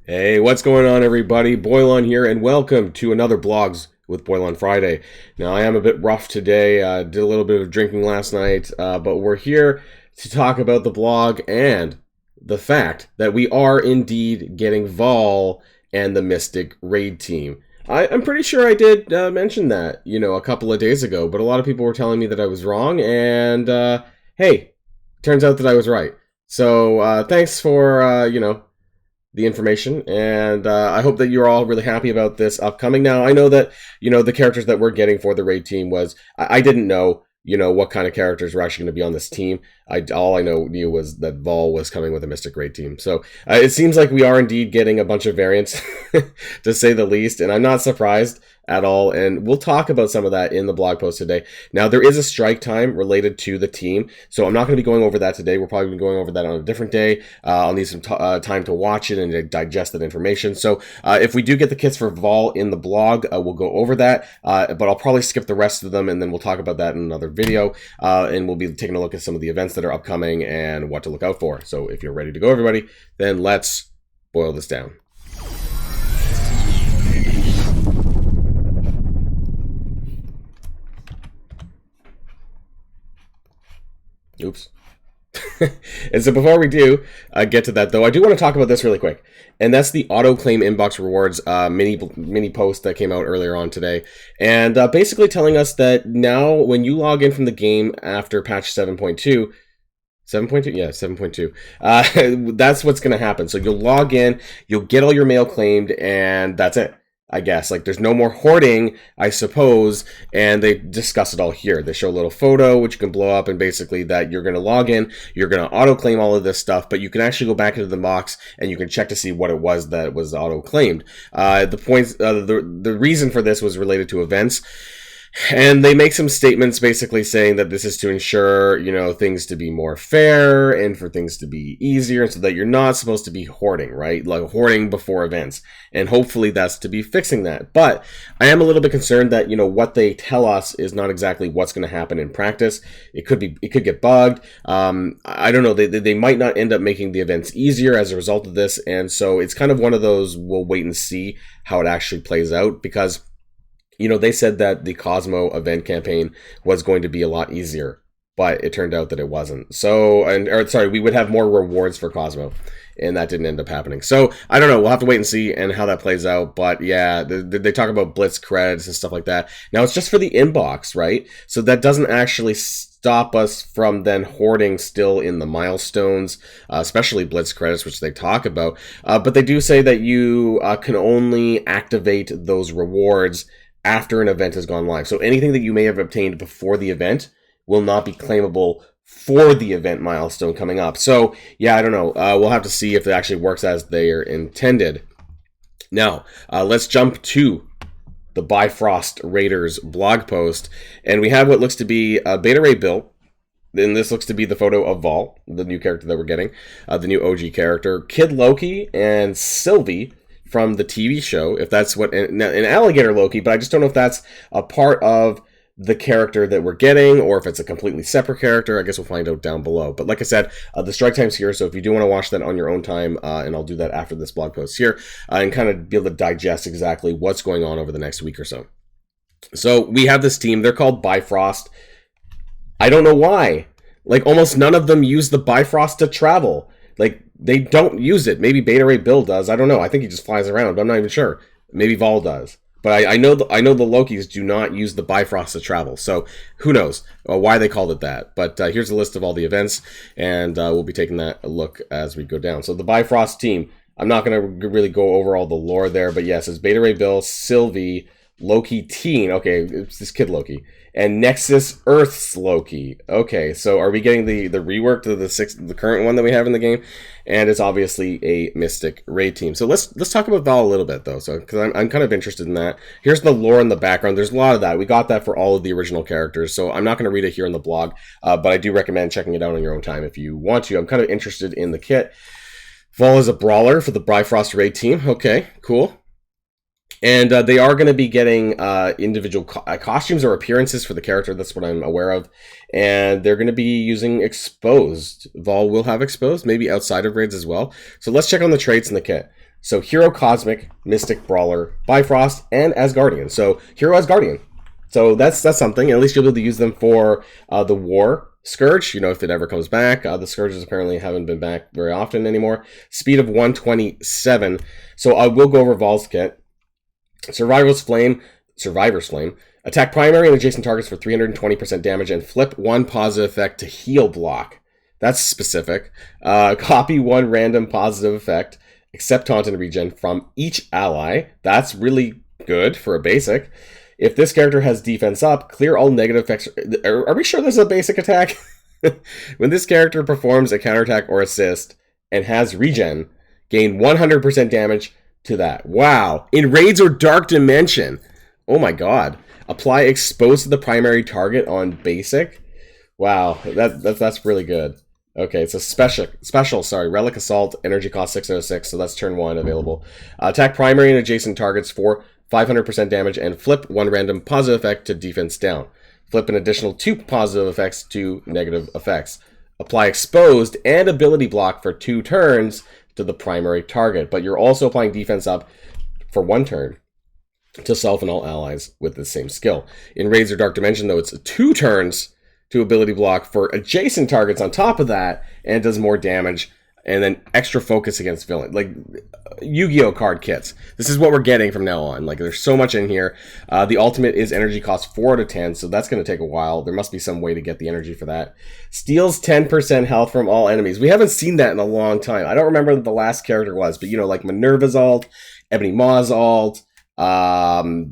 Hey, what's going on, everybody? Boilon here, and welcome to another Blogs with Boilon Friday. Now, I am a bit rough today. Did a little bit of drinking last night, but we're here to talk about the blog and the fact that we are indeed getting Vahl and the Mystic raid team. I'm pretty sure I did mention that, a couple of days ago, but a lot of people were telling me that I was wrong, and hey, turns out that I was right. So thanks for, the information, and I hope that you're all really happy about this upcoming. Now, I know that, the characters that we're getting for the raid team was, I didn't know, what kind of characters were actually going to be on this team. All I knew was that Vahl was coming with a Mystic raid team. So it seems like we are indeed getting a bunch of variants, to say the least, and I'm not surprised at all, and we'll talk about some of that in the blog post today. Now, there is a strike time related to the team, so I'm not going to be going over that today. We're probably going to be going over that on a different day. I'll need some time to watch it and to digest that information. So if we do get the kits for Vahl in the blog, we'll go over that, but I'll probably skip the rest of them, and then we'll talk about that in another video, and we'll be taking a look at some of the events that are upcoming and what to look out for. So if you're ready to go, everybody, then let's boil this down. Oops. And so before we do get to that, though, I do want to talk about this really quick. And that's the auto-claim inbox rewards mini post that came out earlier on today. And basically telling us that now when you log in from the game after patch 7.2, 7.2? Yeah, 7.2. That's what's going to happen. So you'll log in, you'll get all your mail claimed, and that's it. I guess, like, there's no more hoarding, I suppose, and they discuss it all here. They show a little photo, which you can blow up, and basically that you're going to log in, you're going to auto-claim all of this stuff, but you can actually go back into the box, and you can check to see what it was that was auto-claimed. The reason for this was related to events, and they make some statements basically saying that this is to ensure, things to be more fair and for things to be easier so that you're not supposed to be hoarding, right? Like hoarding before events. And hopefully that's to be fixing that. But I am a little bit concerned that, what they tell us is not exactly what's going to happen in practice. It could get bugged. I don't know. They might not end up making the events easier as a result of this. And so it's kind of one of those, we'll wait and see how it actually plays out, because they said that the Cosmo event campaign was going to be a lot easier, but it turned out that it wasn't. So, we would have more rewards for Cosmo, and that didn't end up happening. So, I don't know. We'll have to wait and see and how that plays out. But yeah, they talk about Blitz credits and stuff like that. Now, it's just for the inbox, right? So that doesn't actually stop us from then hoarding still in the milestones, especially Blitz credits, which they talk about. But they do say that you can only activate those rewards after an event has gone live. So anything that you may have obtained before the event will not be claimable for the event milestone coming up. So yeah, I don't know. We'll have to see if it actually works as they are intended. Now, let's jump to the Bifrost Raiders blog post. And we have what looks to be a beta raid build. Then this looks to be the photo of Vahl, the new character that we're getting, the new OG character. Kid Loki and Sylvie from the TV show, if that's what, an alligator Loki, but I just don't know if that's a part of the character that we're getting, or if it's a completely separate character. I guess we'll find out down below. But like I said, the strike time's here, so if you do want to watch that on your own time, and I'll do that after this blog post here, and kind of be able to digest exactly what's going on over the next week or so. So we have this team, they're called Bifrost. I don't know why. Like, almost none of them use the Bifrost to travel. Like, they don't use it. Maybe Beta Ray Bill does. I don't know. I think he just flies around, but I'm not even sure. Maybe Vahl does. But I know the Lokis do not use the Bifrost to travel. So who knows why they called it that. But here's a list of all the events, and we'll be taking that a look as we go down. So the Bifrost team, I'm not going to really go over all the lore there, but yes, it's Beta Ray Bill, Sylvie, Loki Teen. Okay, it's this kid Loki. And Nexus Earth's Loki. Okay, so are we getting the rework to the current one that we have in the game? And it's obviously a Mystic raid team. So let's talk about Vahl a little bit, though, so because I'm kind of interested in that. Here's the lore in the background. There's a lot of that. We got that for all of the original characters, so I'm not going to read it here in the blog, but I do recommend checking it out on your own time if you want to. I'm kind of interested in the kit. Vahl is a brawler for the Bifrost raid team. Okay, cool. And they are going to be getting individual costumes or appearances for the character. That's what I'm aware of. And they're going to be using Exposed. Vahl will have Exposed, maybe outside of raids as well. So let's check on the traits in the kit. So Hero Cosmic, Mystic Brawler, Bifrost, and Asgardian. So Hero Asgardian. So that's something. At least you'll be able to use them for the War Scourge, you know, if it ever comes back. The Scourges apparently haven't been back very often anymore. Speed of 127. So I will go over Vahl's kit. Survivor's Flame. Attack primary and adjacent targets for 320% damage and flip one positive effect to heal block. That's specific. Copy one random positive effect, except taunt and regen, from each ally. That's really good for a basic. If this character has defense up, clear all negative effects. Are we sure this is a basic attack? When this character performs a counterattack or assist and has regen, gain 100% damage to that. Wow. In raids or dark dimension. Oh my god. Apply expose to the primary target on basic. Wow. That's really good. Okay, it's a special, Relic Assault, energy cost 606, so that's turn 1 available. Attack primary and adjacent targets for 500% damage and flip one random positive effect to defense down. Flip an additional 2 positive effects to negative effects. Apply exposed and ability block for 2 turns to the primary target, but you're also applying defense up for 1 turn to self and all allies with the same skill. In Raids or Dark Dimension, though, it's 2 turns to ability block for adjacent targets on top of that, and it does more damage, and then extra focus against villain. Like Yu-Gi-Oh card kits. This is what we're getting from now on. Like, there's so much in here. The ultimate is energy cost 4 out of 10, so that's going to take a while. There must be some way to get the energy for that. Steals 10% health from all enemies. We haven't seen that in a long time. I don't remember what the last character was, but, you know, like Minerva's ult, Ebony Maw's ult, Dr.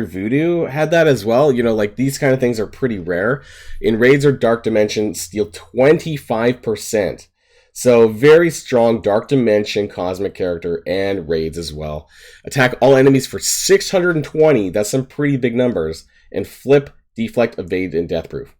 Voodoo had that as well. You know, like, these kind of things are pretty rare. In Raids or Dark Dimension, steal 25%. So very strong Dark Dimension Cosmic character and Raids as well. Attack all enemies for 620. That's some pretty big numbers. And flip, deflect, evade, and deathproof.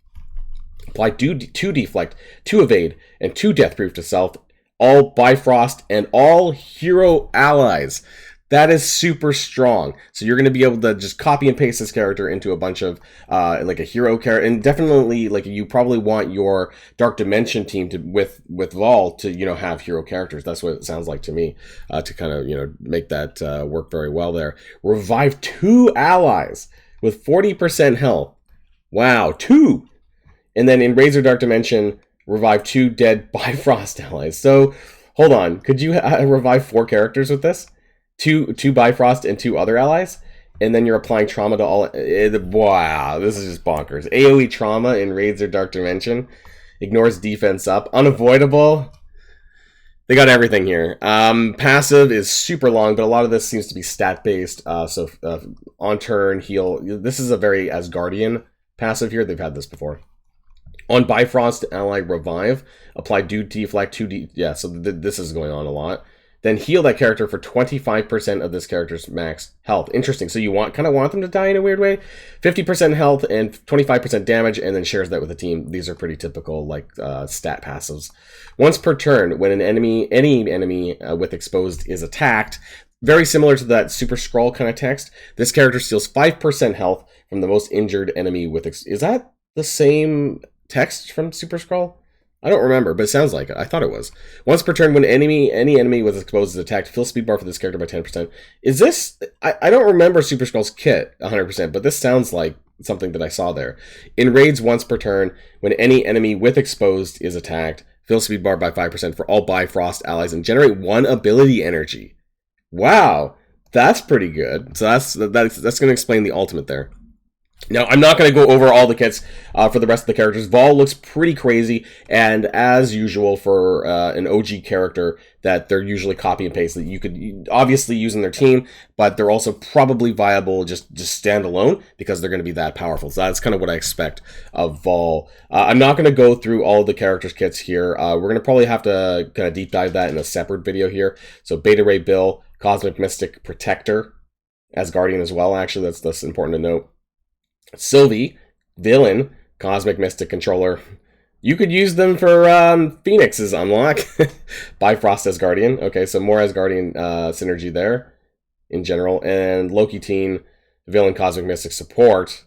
Apply 2 deflect, 2 evade, and 2 deathproof to self, all Bifrost, and all hero allies. That is super strong. So you're going to be able to just copy and paste this character into a bunch of, like a hero character. And definitely, like, you probably want your Dark Dimension team to, with Vahl to, you know, have hero characters. That's what it sounds like to me, to kind of, you know, make that work very well there. Revive 2 allies with 40% health. Wow, 2! And then in Raids or Dark Dimension, revive 2 dead Bifrost allies. So, hold on. Could you revive 4 characters with this? Two Bifrost and 2 other allies, and then you're applying trauma to all. Wow, this is just bonkers. AoE trauma in Raids or Dark Dimension. Ignores defense up. Unavoidable. They got everything here. Passive is super long, but a lot of this seems to be stat-based. So on turn, heal. This is a very Asgardian passive here. They've had this before. On Bifrost, ally revive. Apply deflect 2D. Yeah, so this is going on a lot. Then heal that character for 25% of this character's max health. Interesting. So you kind of want them to die in a weird way. 50% health and 25% damage, and then shares that with the team. These are pretty typical, like, stat passives. Once per turn, when any enemy with exposed is attacked, very similar to that Super Skrull kind of text, this character steals 5% health from the most injured enemy with is that the same text from Super Skrull? I don't remember, but it sounds like it. I thought it was. Once per turn, when any enemy with exposed is attacked, fill speed bar for this character by 10%. Is this... I don't remember Super Skrull's kit 100%, but this sounds like something that I saw there. In Raids once per turn, when any enemy with exposed is attacked, fill speed bar by 5% for all Bifrost allies and generate 1 ability energy. Wow, that's pretty good. So that's going to explain the ultimate there. Now, I'm not going to go over all the kits for the rest of the characters. Vahl looks pretty crazy, and as usual for an OG character, that they're usually copy and paste that you could obviously use in their team, but they're also probably viable just stand alone because they're going to be that powerful. So that's kind of what I expect of Vahl. I'm not going to go through all of the characters' kits here. We're going to probably have to kind of deep dive that in a separate video here. So Beta Ray Bill, Cosmic Mystic Protector, Asgardian as well, actually, that's important to note. Sylvie, Villain, Cosmic Mystic Controller. You could use them for Phoenix's unlock. Bifrost Asgardian. Okay, so more Asgardian synergy there in general. And Loki Teen, Villain, Cosmic Mystic Support,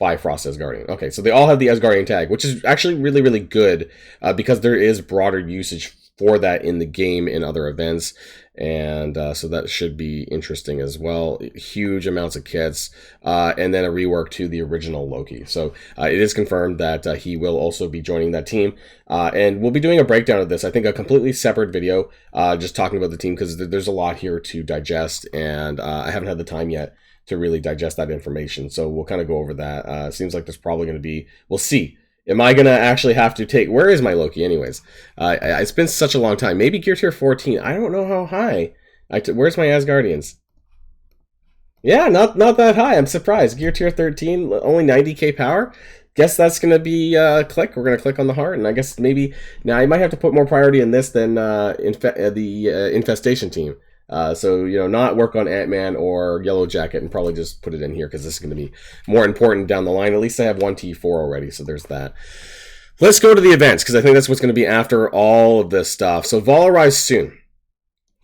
Bifrost Asgardian. Okay, so they all have the Asgardian tag, which is actually really, really good because there is broader usage for that in the game in other events. And so that should be interesting as well. Huge amounts of kits, and then a rework to the original Loki. So it is confirmed that he will also be joining that team, and we'll be doing a breakdown of this. I think a completely separate video, just talking about the team, because there's a lot here to digest, and I haven't had the time yet to really digest that information. So we'll kind of go over that. Seems like there's probably going to be, we'll see. Am I going to actually have to take... Where is my Loki anyways? It's been such a long time. Maybe Gear Tier 14. I don't know how high. Where's my Asgardians? Yeah, not that high. I'm surprised. Gear Tier 13, only 90k power. Guess that's going to be click. We're going to click on the heart. And I guess maybe... Now, I might have to put more priority in this than the Infestation team. So, you know, not work on Ant-Man or Yellow Jacket and probably just put it in here because this is going to be more important down the line. At least I have one T4 already, so there's that. Let's go to the events because I think that's what's going to be after all of this stuff. So Vahl arrives soon.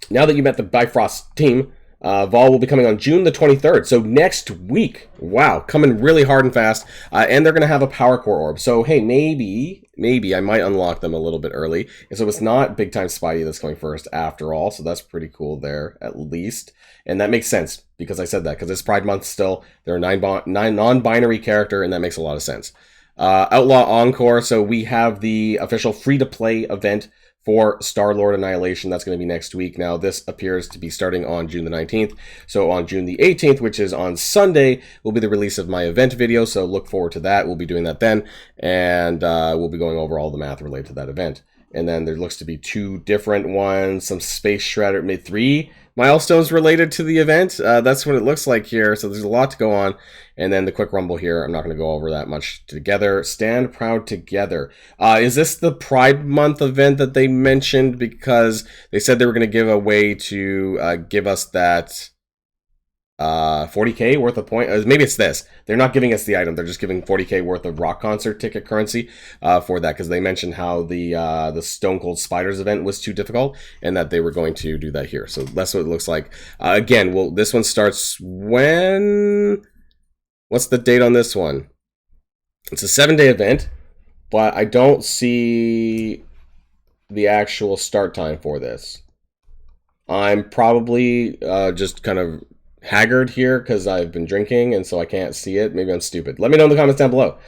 Now that you met the Bifrost team, Vahl will be coming on June the 23rd, so next week. Wow, coming really hard and fast. And they're going to have a Power Core Orb. So, hey, maybe I might unlock them a little bit early. And so it's not Big Time Spidey that's going first after all, so that's pretty cool there, at least. And that makes sense, because I said that, because it's Pride Month still. They're a non-binary character, and that makes a lot of sense. Outlaw Encore, so we have the official free-to-play event for Star-Lord Annihilation. That's going to be next week. Now, this appears to be starting on June the 19th. So on June the 18th, which is on Sunday, will be the release of my event video. So look forward to that. We'll be doing that then. And we'll be going over all the math related to that event. And then there looks to be 2 different ones, some Space Shredder, maybe 3 milestones related to the event. That's what it looks like here. So there's a lot to go on. And then the quick rumble here, I'm not going to go over that much. Together, stand proud together. Is this the Pride Month event that they mentioned? Because they said they were going to give a way to give us that 40k worth of points. Maybe it's this. They're not giving us the item. They're just giving 40k worth of rock concert ticket currency for that, because they mentioned how the Stone Cold Spiders event was too difficult and that they were going to do that here. So that's what it looks like. Again, well, this one starts when... What's the date on this one? It's a 7-day event, but I don't see the actual start time for this. I'm probably just kind of haggard here because I've been drinking and so I can't see it. Maybe I'm stupid. Let me know in the comments down below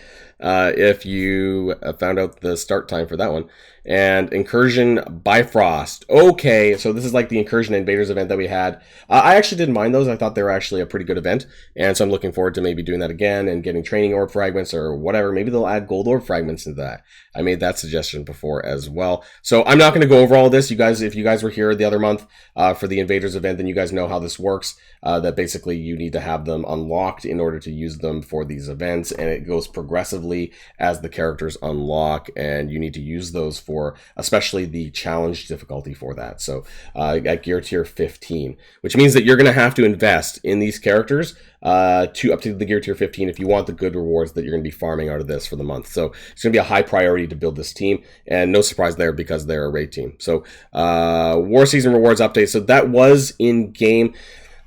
if you found out the start time for that one. And Incursion Bifrost. Okay, so this is like the Incursion Invaders event that we had. I actually didn't mind those. I thought they were actually a pretty good event. And so I'm looking forward to maybe doing that again and getting training orb fragments or whatever. Maybe they'll add gold orb fragments into that. I made that suggestion before as well. So I'm not going to go over all of this. You guys, if you guys were here the other month for the Invaders event, then you guys know how this works. That basically you need to have them unlocked in order to use them for these events. And it goes progressively as the characters unlock. And you need to use those for especially the challenge difficulty for that. So at Gear Tier 15, which means that you're going to have to invest in these characters to up to the Gear Tier 15 if you want the good rewards that you're going to be farming out of this for the month. So it's going to be a high priority to build this team, and no surprise there because they're a raid team. So War Season rewards update. So that was in game.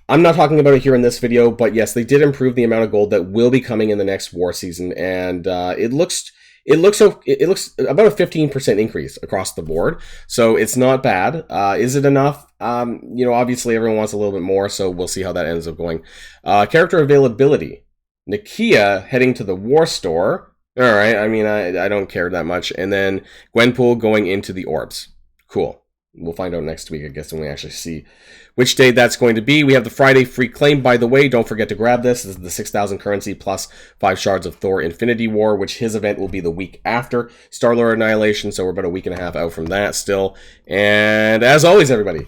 I'm not talking about it here in this video, but yes, they did improve the amount of gold that will be coming in the next War Season, and it looks about a 15% increase across the board, so it's not bad. Is it enough? You know, obviously everyone wants a little bit more, so we'll see how that ends up going. Character availability. Nakia heading to the War Store. All right, I mean, I don't care that much. And then Gwenpool going into the Orbs. Cool. We'll find out next week, I guess, when we actually see which day that's going to be. We have the Friday free claim, by the way. Don't forget to grab this. This is the 6,000 currency plus 5 shards of Thor Infinity War, which his event will be the week after Star-Lord Annihilation. So we're about a week and a half out from that still. And as always, everybody,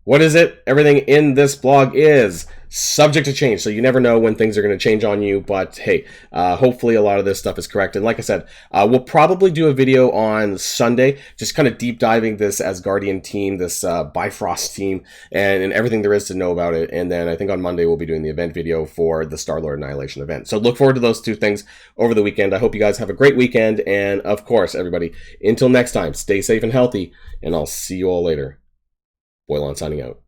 what is it? Everything in this blog is subject to change, so you never know when things are going to change on you, but hey, hopefully a lot of this stuff is correct. And like I said, we'll probably do a video on Sunday, just kind of deep diving this Asgardian team, this Bifrost team, and everything there is to know about it. And then I think on Monday we'll be doing the event video for the Star-Lord Annihilation event. So look forward to those 2 things over the weekend. I hope you guys have a great weekend, and of course, everybody, until next time, stay safe and healthy, and I'll see you all later. Boilon signing out.